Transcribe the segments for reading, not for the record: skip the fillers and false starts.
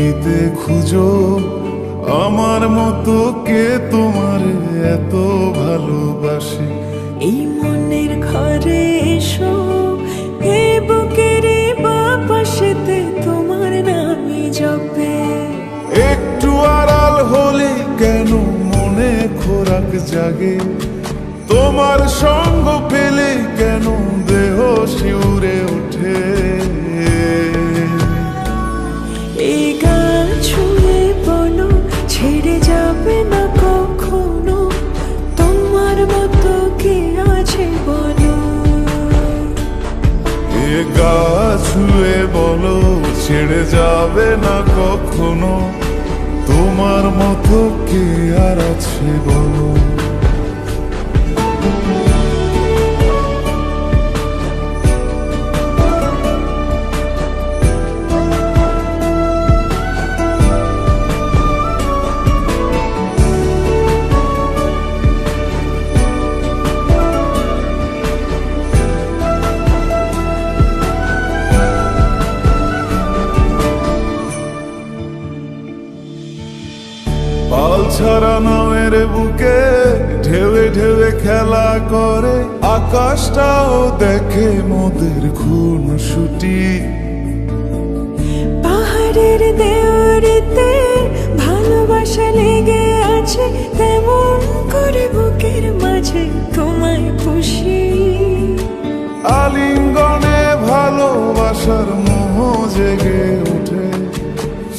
পৃথিবীতে খুঁজো আমার মতো কে তোমার এত ভালোবাসে। এই মনের ঘরে এসো, এই বুকের বাপাশেতে তোমার নামই জপে। একটু আড়াল হলে কেন মনে খোরাক জাগে, তোমার সঙ্গ পেলে কেন দেহ শিউরে ওঠে। এই গান ছুঁয়ে বলো ছেড়ে যাবে না কখনো, তোমার মতো কে আছে বলো। এ গা ছুঁয়ে বলো ছেড়ে যাবে না কখনো, তোমার মতো কে আর আছে বলো। পাল ছাড়া নামের বুকে ঢেউে ঢেউে খেলা করে, আকাশটাও দেখে মোদের খুনসুটি। পাহাড়ের দেওয়ারিতে ভালোবাসা লেগে আছে, তেমন করে বুকের মাঝে তোমায় পুষি। আলিঙ্গনে ভালোবাসার মোহ জেগে ওঠে,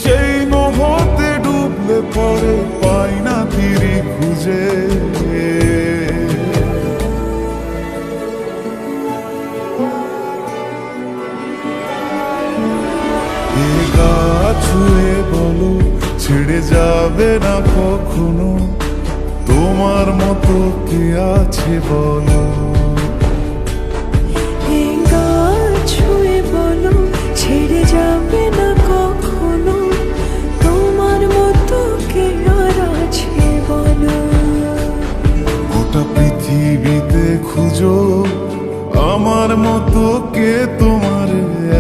সেই মোহতে ডুবলে পরে পাই না তীরে খুঁজে। এ গা ছুঁয়ে বলো ছেড়ে যাবে না কখনো, তোমার মতো কে আছে বলো। এই গান ছুঁয়ে বলো ছেড়ে যাবে না কখনো, তোমার মতো কে আর আছে বলো। গোটা পৃথিবীতে খুঁজো আমার মতো কে তোমার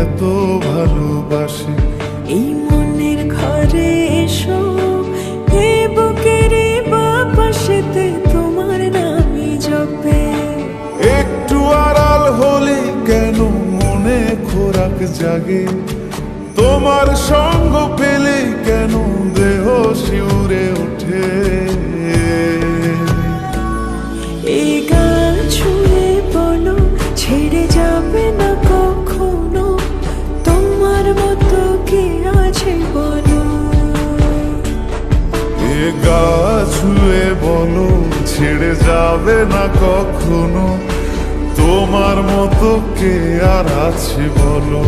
এত ভালোবাসে। এই মনের ঘরে এসো, এই বুকের বাপাশেতে তোমার নামই জপে। একটু আড়াল হলে কেন মনে খোরাক জাগে, তোমার সঙ্গ পেলে কেন দেহ শিউরে ওঠে। এই গান ছুঁয়ে বলো ছেড়ে যাবে না কখনো, তোমার মতো কে আছে বলো। এ গা ছুঁয়ে বলো ছেড়ে যাবে না কখনো, তোমার মতো কে আর আছে বলো।